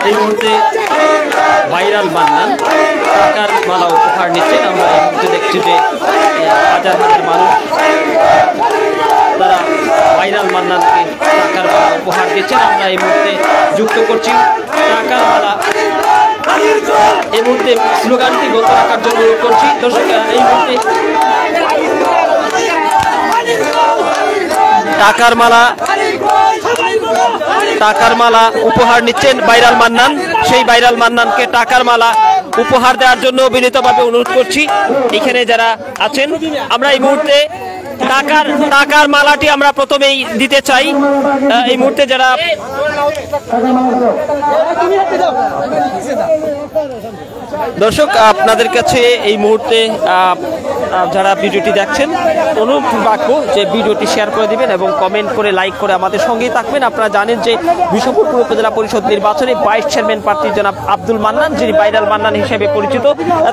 এই মুহূর্তে ভাইরাল মান্নান টাকার মালা উপহার নিচ্ছেন। আমরা এই মুহূর্তে দেখছি যে হাজার হাজার মানুষ তারা ভাইরাল মান্নানকে টাকার মালা উপহার দিচ্ছেন। আমরা এই মুহূর্তে যুক্ত করছি টাকার মালা। এই মুহূর্তে স্লোগানটি বন্ধ রাখার জন্য অনুরোধ করছি। দর্শক, এই মুহূর্তে টাকার মালা উপহার নিচ্ছেন ভাইরাল মান্নান। সেই ভাইরাল মান্নানকে টাকার মালা উপহার দেওয়ার জন্য বিনীতভাবে অনুরোধ করছি এখানে যারা আছেন। আমরা এই মুহূর্তে টাকার মালাটি আমরা প্রথমেই দিতে চাই। এই মুহূর্তে যারা দর্শক, আপনাদের কাছে এই মুহূর্তে যারা ভিডিওটি দেখছেন অনুরোধ রাখবো যে ভিডিওটি শেয়ার করে দিবেন এবং কমেন্ট করে লাইক করে আমাদের সঙ্গেই থাকবেন। আপনারা জানেন যে বিশম্বরপুর উপজেলা পরিষদ নির্বাচনে ভাইস চেয়ারম্যান প্রার্থী জনাব আব্দুল মান্নান, যিনি ভাইরাল মান্নান হিসেবে পরিচিত,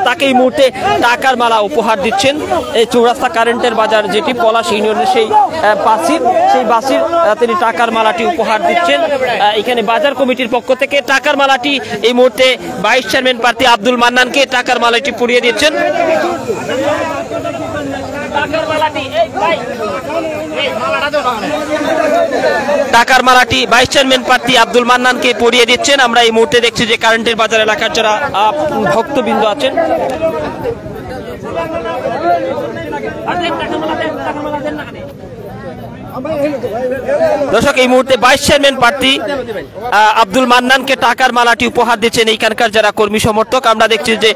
তাকে এই মুহূর্তে টাকার মালা উপহার দিচ্ছেন। এই চৌরাস্তা কারেন্টের বাজার যেটি পলাশ ইউনিয়নের সেই বাসির তিনি টাকার মালাটি উপহার দিচ্ছেন। এখানে বাজার কমিটির পক্ষ থেকে টাকার মালাটি এই মুহূর্তে ভাইস চেয়ারম্যান প্রার্থী আব্দুল মান্নানকে টাকার মালাটি পরিয়ে দিচ্ছেন। টাকার মালাটি ভাইস চেয়ারম্যান প্রার্থী আব্দুল মান্নানকে পরিয়ে দিচ্ছেন। আমরা এই মুহূর্তে দেখছি যে কারেন্টের বাজার এলাকার যারা ভক্তবৃন্দ আছেন দর্শক, এই মুহূর্তে ভাইস চেয়ারম্যান প্রার্থী আব্দুল মান্নানকে টাকার মালাটি উপহার দিচ্ছেন এইখানকার যারা কর্মী সমর্থক। আমরা দেখছি যে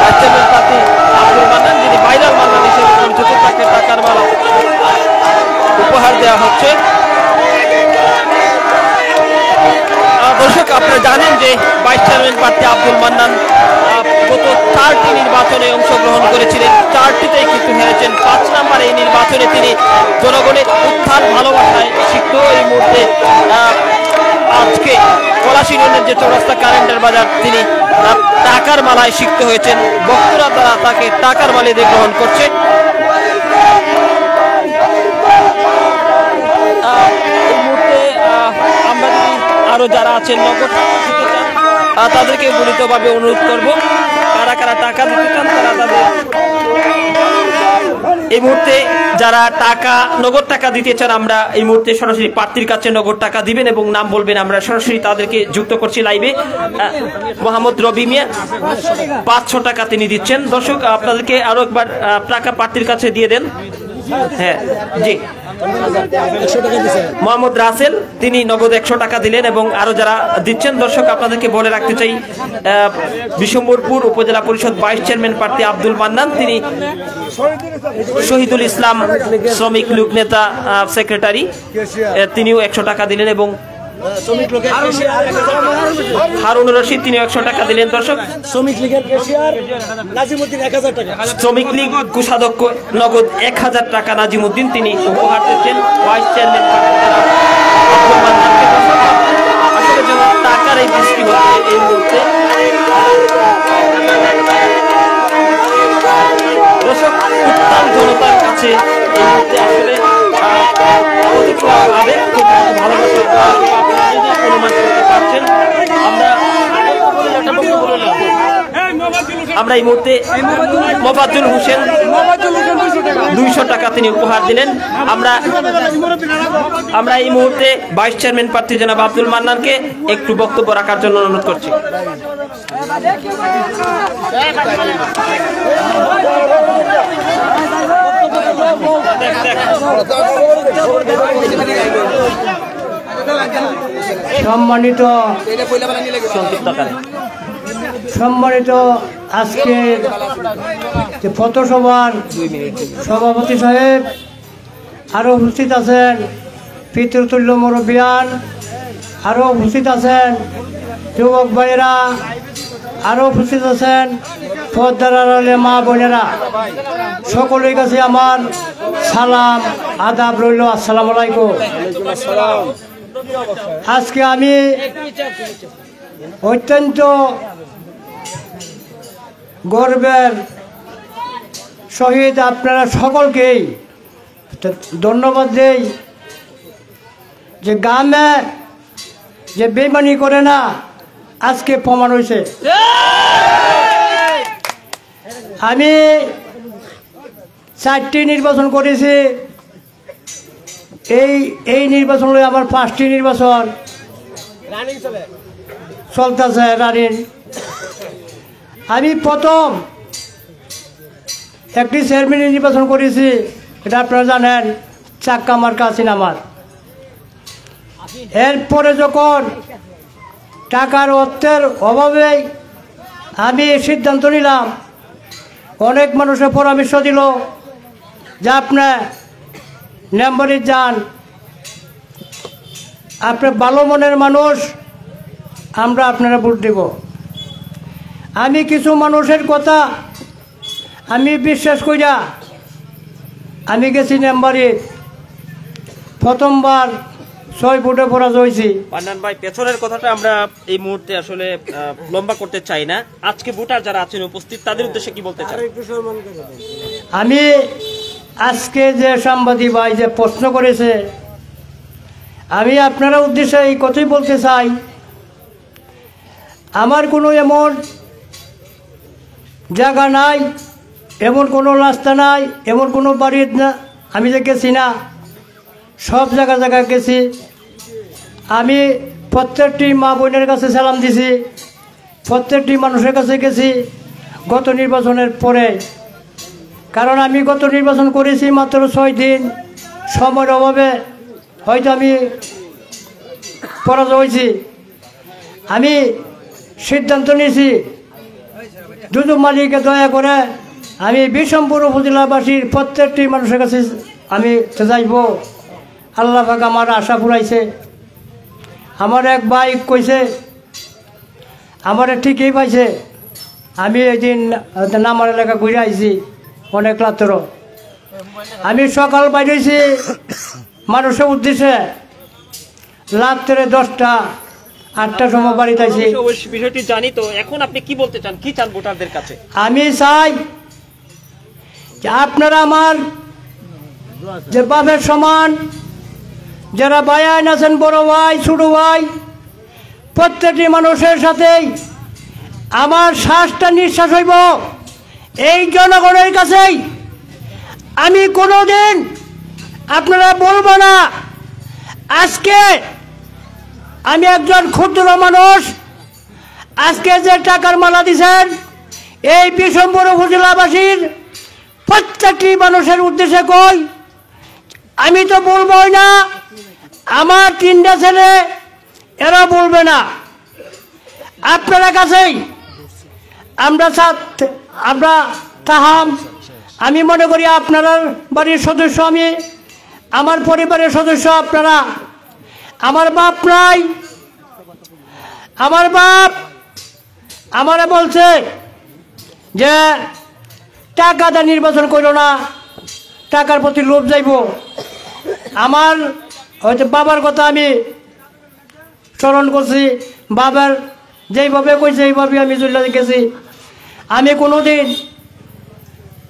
ভাইস চেয়ারম্যান প্রার্থী আব্দুল মান্নান, যিনি ভাইরাল মান্নান হিসেবে পরিচিত, তাকে টাকার মালা উপহার দেওয়া হচ্ছে। দর্শক, আপনারা জানেন যে ভাইস চেয়ারম্যান প্রার্থী আব্দুল মান্নান গত 4টি নির্বাচনে অংশগ্রহণ করেছিলেন, 4টিতেই কিন্তু হেরেছেন। 5 নম্বর এই নির্বাচনে তিনি জনগণের উত্থান ভালোবাসায় সিক্ত। এই মুহূর্তে আজকে পলাশ ইউনিয়নের যে চৌরাস্তা কারেন্টের বাজার তিনি টাকার মালায় সিক্ত হয়েছেন। ভক্তরা তারা তাকে টাকার মালা দিয়ে গ্রহণ করছে। এই মুহূর্তে আমরা যদি আরো যারা আছেন নগদ তাদেরকে বিনীতভাবে অনুরোধ করব, কারা কারা টাকা দিতে চান তারা তাদের এই মুহূর্তে যারা নগদ টাকা দিতে চান, আমরা এই মুহূর্তে সরাসরি প্রার্থীর কাছে নগদ টাকা দিবেন এবং নাম বলবেন। আমরা সরাসরি তাদেরকে যুক্ত করছি লাইভে। মোহাম্মদ রবি মিয়া 500 টাকা তিনি দিচ্ছেন। দর্শক, আপনাদেরকে আরো একবার টাকা প্রার্থীর কাছে দিয়ে দেন। হ্যাঁ জি, মোহাম্মদ রাসেল তিনি নগদ 100 টাকা দিলেন এবং আরো যারা দিচ্ছেন। দর্শক, আপনাদেরকে বলে রাখতে চাই বিশম্বরপুর উপজেলা পরিষদ ভাইস চেয়ারম্যান প্রার্থী আব্দুল মান্নান, তিনি শহীদুল ইসলাম শ্রমিক লোক নেতা সেক্রেটারি, তিনিও 100 টাকা দিলেন এবং হারুন রশিদ তিনি 100 টাকা দিলেন। দর্শক, শ্রমিক লীগ কোষাধ্যক্ষ নগদ 1000 টাকা নাজিমুদ্দিন তিনি উপহার দিচ্ছেন ভাইস চেয়ারম্যান আব্দুল মান্নানকে। আসলে যেন টাকার এই বৃষ্টি হচ্ছে এই মুহূর্তে। দর্শক, উত্তাল জনতার কাছে এই মুহূর্তে আসলে আমরা এই মুহূর্তে মোবাজ্জুল হোসেন 200 টাকা তিনি উপহার দিলেন। আমরা এই মুহূর্তে ভাইস চেয়ারম্যান প্রার্থী জনাব আব্দুল মান্নানকে একটু বক্তব্য রাখার জন্য অনুরোধ করছি। সম্মানিত আজকে যে পথসভার সভাপতি সাহেব, আরও উপস্থিত আছেন পিতৃতুল্য মুরব্বিয়ান, আরও উপস্থিত আছেন যুবক ভাইয়েরা, আরও উপস্থিত আছেন পর্দার আড়ালে মা বোনেরা, সকলের কাছে আমার সালাম আদাব রইল। আসসালামু আলাইকুম। আজকে আমি অত্যন্ত গর্বের সহিত আপনারা সকলকেই ধন্যবাদ দেই যে গ্রামে যে বেইমানি করে না, আজকে প্রমাণ হয়েছে। আমি 4টি নির্বাচন করেছি, এই নির্বাচন হলে আমার 5টি নির্বাচন চলতেছে রানিং। আমি প্রথম একটি চেয়ারম্যান নির্বাচন করেছি, এটা আপনারা জানেন, চাক্কা মার্কা সিনেমার। এরপরে যখন টাকার অর্থের অভাবে আমি সিদ্ধান্ত নিলাম, অনেক মানুষের পরামর্শ দিল যে আপনি নাম্বারে যান, আপনি ভালো মনের মানুষ, আমরা আপনারা ভোট দেব। আমি কিছু মানুষের কথা আমি বিশ্বাস করিয়া আমি গেছি নাম্বারে, প্রথমবার 6 ভোটে পরাজয় হয়েছি। পান্নান ভাই, পেছনের কথাটা আমরা এই মুহূর্তে আসলে লম্বা করতে চাই না। আজকে ভোটার যারা আছেন উপস্থিত, তাদের উদ্দেশ্যে কি বলতে চান? আমি আজকে যে সাংবাদিক ভাই যে প্রশ্ন করেছে, আমি আপনারা উদ্দেশ্যে এই কথাই বলতে চাই, আমার কোনো এমন জায়গা নাই, এমন কোনো রাস্তা নাই, এমন কোনো বাড়ি না আমি যে গেছি না, সব জায়গায় গেছি। আমি প্রত্যেকটি মা বোনের কাছে সালাম দিছি, প্রত্যেকটি মানুষের কাছে গেছি গত নির্বাচনের পরে। কারণ আমি গত নির্বাচন করেছি মাত্র 6 দিন, সময়ের অভাবে হয়তো আমি পরাজয় হয়েছি। আমি সিদ্ধান্ত নিয়েছি দুদু মালিককে দয়া করে আমি বিশম্পুর উপজেলাবাসীর প্রত্যেকটি মানুষের কাছে আমি যাইব। আল্লাহ পাক আমার আশা পুরাইছে। আমার এক ভাই কইছে, আমার ঠিকই পাইছে। আমি এদিন নামার এলাকা ঘুরে আইছি অনেক রাত্র। আমি সকাল বাইরেছি মানুষের উদ্দেশ্যে, রাত্রে 10টা 8টার সময় বাড়িতে আইছি। বিষয়টি জানি তো, এখন আপনি কি বলতে চান, কি চান ভোটারদের কাছে? আমি চাই যে আপনারা আমার যে বাপের সমান যারা ভাই আইন আছেন, বড় ভাই ছোট ভাই, প্রত্যেকটি মানুষের সাথেই আমার শ্বাসটা নিঃশ্বাস হইব এই জনগণের কাছেই। আমি কোনোদিন আপনারা বলবো না আজকে আমি একজন ক্ষুদ্র মানুষ, আজকে যে টাকার মালা দিছেন এই বিশম্বর উপজেলাবাসীর প্রত্যেকটি মানুষের উদ্দেশ্যে কই, আমি তো বলবই না, আমার 3টা ছেলে এরা বলবে না। আপনারা কাছেই আমরা তাহাম। আমি মনে করি আপনার বাড়ির সদস্য আমি, আমার পরিবারের সদস্য আপনারা। আমার বাপ নাই, আমার বাপ আমারে বলছে যে টাকা দা নির্বাচন করো না, টাকার প্রতি লোভ যাইব। আমার হয়তো বাবার কথা আমি স্মরণ করছি, বাবার যেইভাবে কইছে এইভাবে আমি চলে গেছি। আমি কোনোদিন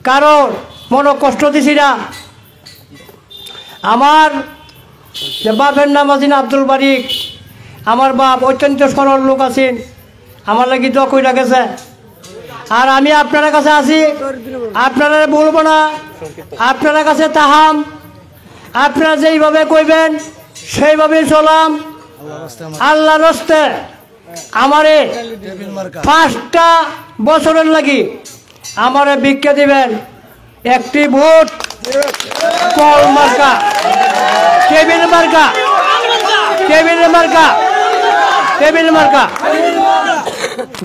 কারোর মনে কষ্ট দিছি না। আমার যে বাপের নাম আছেন আব্দুল বারিক, আমার বাপ অত্যন্ত সরল লোক আছেন, আমার লাগি দোয়া কইরা গেছে। আর আমি আপনার কাছে আছি, আপনারা বলবো না, আপনার কাছে তাহাম। আপনারা যেইভাবে কইবেন সেইভাবে চলাম। আল্লাহর রাস্তে আমারে 5টা বছরের লাগি আমারে ভিক্ষা দিবেন, একটি ভোট কল মার্কা, টেবিল মার্কা, টেবিল মার্কা, টেবিল মার্কা।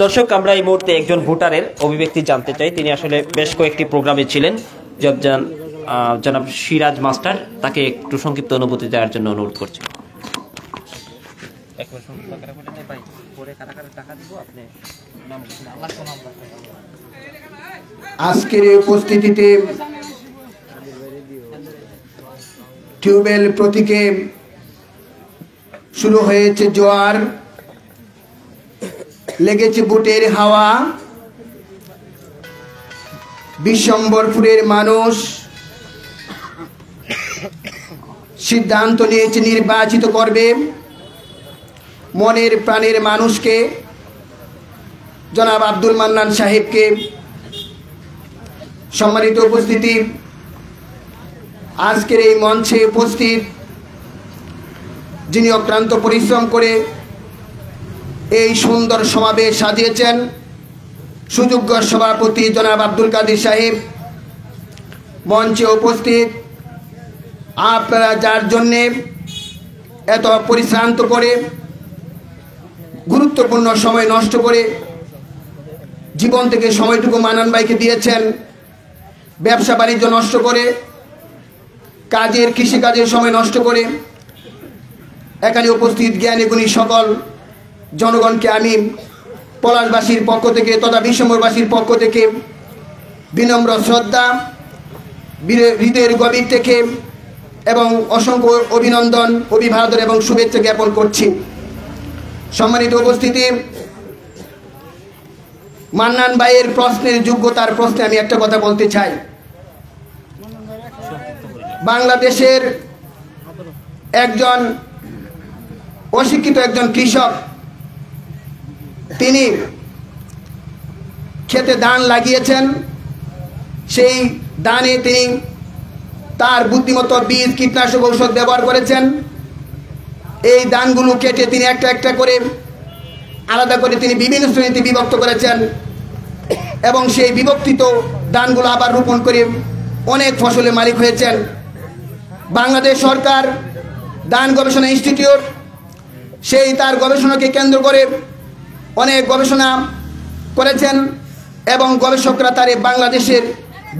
দর্শক, আমরা এই মুহূর্তে একজন ভোটারের অভিব্যক্তি জানতে চাই। তিনি আসলে বেশ কয়েকটি প্রোগ্রামে ছিলেন। জনাব সিরাজ মাস্টার, তাকে একটু সংক্ষিপ্ত অনুভূতি দেওয়ার জন্য অনুরোধ করছি। টাকা দিব আপনি আজকের এই উপস্থিতিতে টিউবওয়েল প্রতীকে শুরু হয়েছে জোয়ার, লেগেছে বুটের হাওয়া। বিশ্বম্বরপুরের মানুষ সিদ্ধান্ত নিয়েছে নির্বাচিত করবে মনের প্রাণের মানুষকে, জনাব আব্দুল মান্নান সাহেবকে। সম্মানিত উপস্থিতি, আজকের এই মঞ্চে উপস্থিত যিনি অক্লান্ত পরিশ্রম করে এই সুন্দর সমাবেশ সাজিয়েছেন, সুযোগ্য সভাপতি জনাব আব্দুল কাদের সাহেব। মঞ্চে উপস্থিত আপনারা যার জন্যে এত পরিশ্রান্ত করে গুরুত্বপূর্ণ সময় নষ্ট করে জীবন থেকে সময়টুকু মান্নান ভাইকে দিয়েছেন, ব্যবসা বাণিজ্য নষ্ট করে, কাজের কৃষিকাজের সময় নষ্ট করে এখানে উপস্থিত জ্ঞানী গুণী সকল জনগণকে আমি পলাশবাসীর পক্ষ থেকে তথা বিশ্বম্বরবাসীর পক্ষ থেকে বিনম্র শ্রদ্ধা, হৃদয়ের গভীর থেকে এবং অসংখ্য অভিনন্দন, অভিবাদন এবং শুভেচ্ছা জ্ঞাপন করছি। সম্মানিত উপস্থিতি, মান্নান ভাইয়ের প্রশ্নের যোগ্যতার প্রশ্নে আমি একটা কথা বলতে চাই। বাংলাদেশের একজন অশিক্ষিত একজন কৃষক, তিনি খেতে ধান লাগিয়েছেন, সেই ধানে তিনি তার বুদ্ধিমতো বীজ কীটনাশক ঔষধ ব্যবহার করেছেন। এই ধানগুলো কেটে তিনি একটা একটা করে আলাদা করে তিনি বিভিন্ন শ্রেণীতে বিভক্ত করেছেন এবং সেই বিভক্তিত ধানগুলো আবার রোপণ করে অনেক ফসলের মালিক হয়েছেন। বাংলাদেশ সরকার ধান গবেষণা ইনস্টিটিউট সেই তার গবেষণাকে কেন্দ্র করে অনেক গবেষণা করেছেন এবং গবেষকরা তার বাংলাদেশের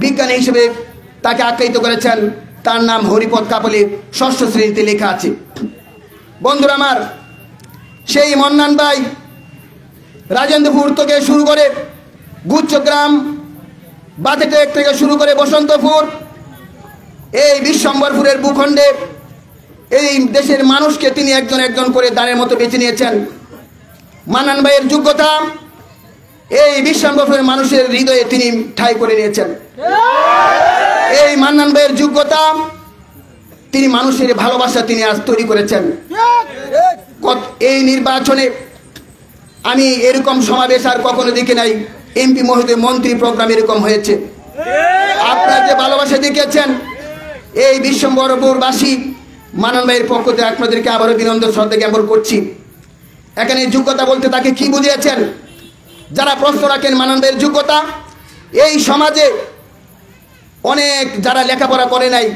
বিজ্ঞানী হিসেবে তাকে আখ্যায়িত করেছেন। তার নাম হরিপদ কাপালি, 6ষ্ঠ শ্রেণীতে লেখা আছে। বন্ধুরা আমার, সেই মান্নান ভাই রাজেন্দ্রপুর থেকে শুরু করে গুচ্ছগ্রাম, বাতেটেক থেকে শুরু করে বসন্তপুর, এই বিশ্বম্বরপুরের ভূখণ্ডে এই দেশের মানুষকে তিনি একজন একজন করে দানের মতো বেছে নিয়েছেন। মান্নান ভাইয়ের যোগ্যতা এই বিশ্বম্বরপুরের মানুষের হৃদয়ে তিনি ঠাঁই করে নিয়েছেন। এই মান্নান ভাইয়ের যোগ্যতা, তিনি মানুষের ভালোবাসা তিনি আজ তৈরি করেছেন। এই নির্বাচনে আমি এরকম সমাবেশ আর কখনো দেখি নাই। এমপি মহোদয়, মন্ত্রী প্রোগ্রাম এরকম হয়েছে। আপনারা যে ভালোবাসা দেখিয়েছেন, এই বিশ্বম্বরপুরবাসী মান্নান ভাইয়ের পক্ষ থেকে আপনাদেরকে আবারও বিনম্র শ্রদ্ধা জ্ঞাপন করছি। এখানে যোগ্যতা বলতে তাকে কি বুঝিয়েছেন? যারা প্রশ্ন রাখেন মান্নান ভাইয়ের যোগ্যতা, এই সমাজে অনেক যারা লেখাপড়া করে নাই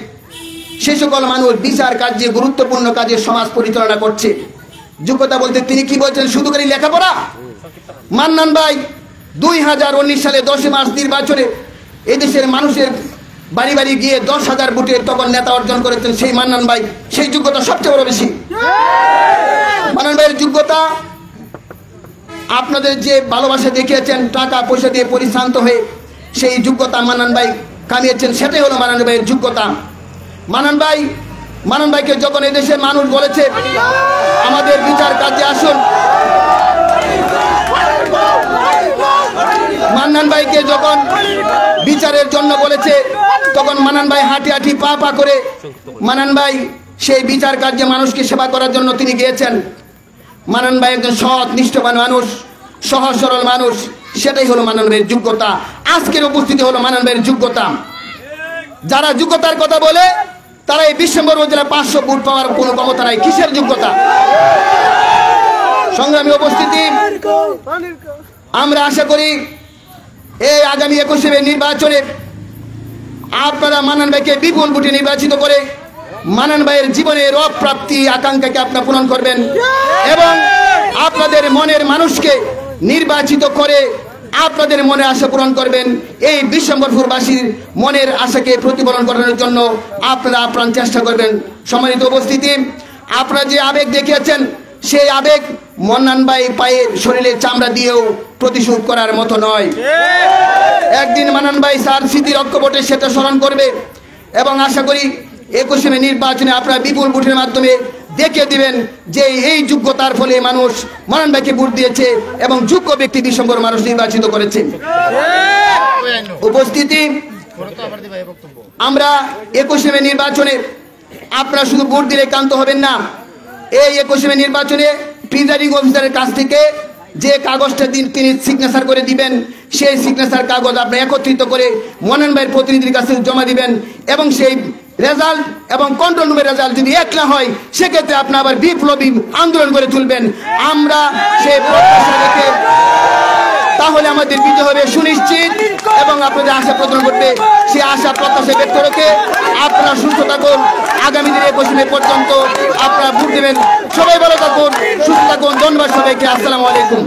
সে সকল মানুষ বিচার কার্যে, গুরুত্বপূর্ণ কাজে সমাজ পরিচালনা করছে। যোগ্যতা বলতে তিনি কি বলছেন? শুধু করে লেখাপড়া? মান্নান ভাই 2019 সালে 10 মার্চ নির্বাচনে এদেশের মানুষের বাড়ি বাড়ি গিয়ে 10,000 ভোটে তখন নেতা অর্জন করেছেন সেই মান্নান ভাই। সেই যোগ্যতা সবচেয়ে বড় বেশি। মান্নান ভাইয়ের যোগ্যতা, আপনাদের যে ভালোবাসা দেখিয়েছেন টাকা পয়সা দিয়ে পরিশ্রান্ত হয়ে, সেই যোগ্যতা মান্নান ভাই কামিয়েছেন, সেটাই হলো মান্নান ভাইয়ের যোগ্যতা। মান্নান ভাইকে যখন এদেশের মানুষ বলেছে আমাদের বিচার কার্যে আসুন, মান্নান ভাইকে যখন বিচারের জন্য বলেছে, তখন মান্নান ভাই হাঁটি হাঁটি পা পা করে মান্নান ভাই সেই বিচার কার্যে মানুষকে সেবা করার জন্য তিনি গিয়েছেন। মান্নান ভাই একজন সৎ নিষ্ঠবান মানুষ, সহজ সরল মানুষ, সেটাই হলো মান্নান ভাইয়ের যোগ্যতা। আজকের উপস্থিতি হলো মান্নান ভাইয়ের যোগ্যতা। যারা যোগ্যতার কথা বলে তারা এই বিশ্বম্বরপুর জেলায় 500 ভোট পাওয়ার কোনো ক্ষমতা নাই। কিসের যোগ্যতা? সংগ্রামী উপস্থিতি, আমরা আশা করি এই আগামী 21 নির্বাচনে আপনারা মান্নান ভাইকে বিপুল ভোটে নির্বাচিত করে মান্নান ভাইয়ের জীবনের অপ্রাপ্তি আকাঙ্ক্ষাকে আপনারা পূরণ করবেন এবং আপনাদের মনের মানুষকে নির্বাচিত করে আপনাদের মনে আশা পূরণ করবেন। এই বিশ্বম্বরপুরবাসীর মনের আশাকে প্রতিফলন করানোর জন্য আপনারা আপ্রাণ চেষ্টা করবেন। সম্মানিত উপস্থিতি, আপনারা যে আবেগ দেখিয়েছেন সেই আবেগ মন্নান ভাই পায়ের শরীরের চামড়া দিয়েও প্রতিশোধ করার মতো নয়। একদিন মান্নান ভাই স্যার স্মৃতির ঐক্যবটে সেটা স্মরণ করবে এবং আশা করি 21 মে নির্বাচনে আপনারা বিপুল ভোটের মাধ্যমে দেখে দিবেন যে এই যোগ্যতার ফলে মানুষ মান্নান ভাইকে ভোট দিয়েছে এবং যোগ্য ব্যক্তি বিশ্বম্বর মানুষ নির্বাচিত করেছে। উপস্থিতি, আমরা 21 মে নির্বাচনে আপনারা শুধু ভোট দিলে কান্ত হবেন না। এই 21 মে নির্বাচনে প্রিজাইডিং অফিসারের কাছ থেকে যে কাগজটা তিনি সিগনেচার করে দিবেন, সেই সিগনেচার কাগজ আপনারা একত্রিত করে মন্নান ভাইয়ের প্রতিনিধির কাছে জমা দিবেন এবং সেই রেজাল্ট এবং কন্ট্রোল রুমের রেজাল্ট যদি এক না হয় সেক্ষেত্রে আপনি আবার বিপ্লবী আন্দোলন করে তুলবেন। আমরা সেই প্রত্যাশা রেখে তাহলে আমাদের বিজয় হবে সুনিশ্চিত এবং আপনাদের আশা প্রদান করবে। সেই আশা প্রত্যাশা ব্যক্ত রেখে আপনারা সুস্থ থাকুন। আগামী দিনে 21 মে পর্যন্ত আপনারা ভোট দেবেন। সবাই ভালো থাকুন, সুস্থ থাকুন। ধন্যবাদ সবাইকে। আসসালামু আলাইকুম।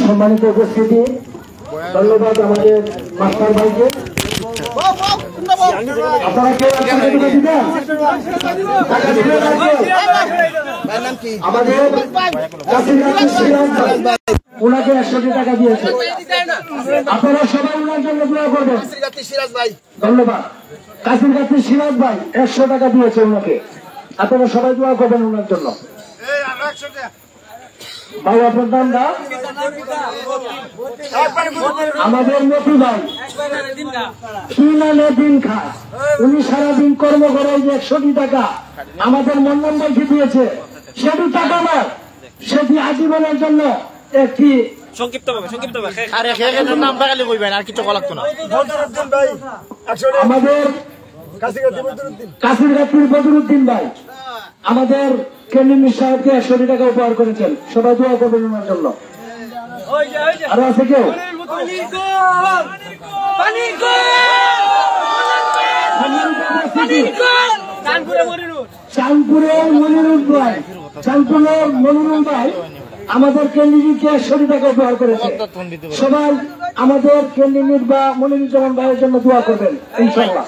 সম্মানিত উপস্থিতি, ধন্যবাদ আমাদের মাস্টার ভাইকে। আপনারা কেউ দিবেন? আমাদের ওনাকে 100 টাকা দিয়েছে, আপনারা সবাই ওনার জন্য দোয়া করবেন। ধন্যবাদ। কাসিম গাছি সিরাজ ভাই 100 টাকা দিয়েছে ওনাকে, আপনারা সবাই দোয়া করবেন ওনার জন্য। ভাই আপনার নামটা? আমাদের মতি ভাই কি নামে দিন খায়, উনি সারাদিন কর্ম করে 100 টাকা আমাদের মন্নান ভাইকে দিয়েছে। সেটি টাকা নয়, সেটি আজীবনের জন্য একটি আমাদের কাসির গাছির বদরুদ্দিন ভাই আমাদের কেন্দ্রীয় সাহেবকে 100 টাকা উপহার করেছেন। সবাই দোয়া করবেন ওনার জন্য। আর আছে কেউ? চাঁদপুরের মনিরুল ভাই, চাঁদপুরের মনিরুল ভাই আমাদের কেন্দ্রীয়কে 100 টাকা উপহার করেছে। সবাই আমাদের কেন্দ্রীয় বা মনিরুজ্জামান ভাইয়ের জন্য দোয়া করবেন ইনশাআল্লাহ।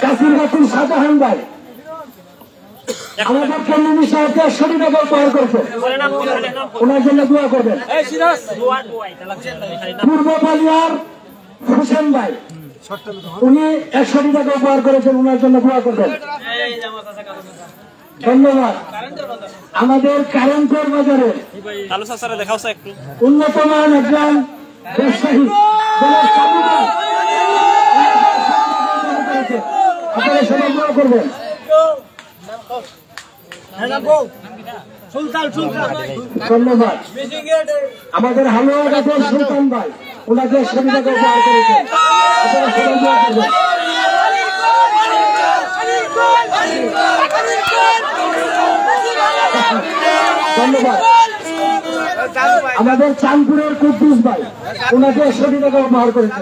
কাসির গাছির শাহজাহান ভাই আমাদের কেন্দ্রীয় সাহেবকে 100 টাকা উপহার করেছে, ওনার জন্য দোয়া করবেন। পূর্ব বালিয়ার হোসেন ভাই উনি 100 টাকা উপহার করেছেন, ওনার জন্য দোয়া করবেন। ধন্যবাদ। আমাদের কারেন্টের বাজারে উন্নত মান একজন ব্যবসায়ী আপনারা সবাই দোয়া করবেন। ধন্যবাদ। আমাদের হালুয়া গাছের সুলতান ভাই ওনাকে 100 টাকা উপহার করেছেন, আপনারা সবাই দোয়া করবেন। ধন্যবাদ। আমাদের চাঁদপুরের কুদ্দুস ভাই ওনাকে 100 টাকা উপহার করেছে।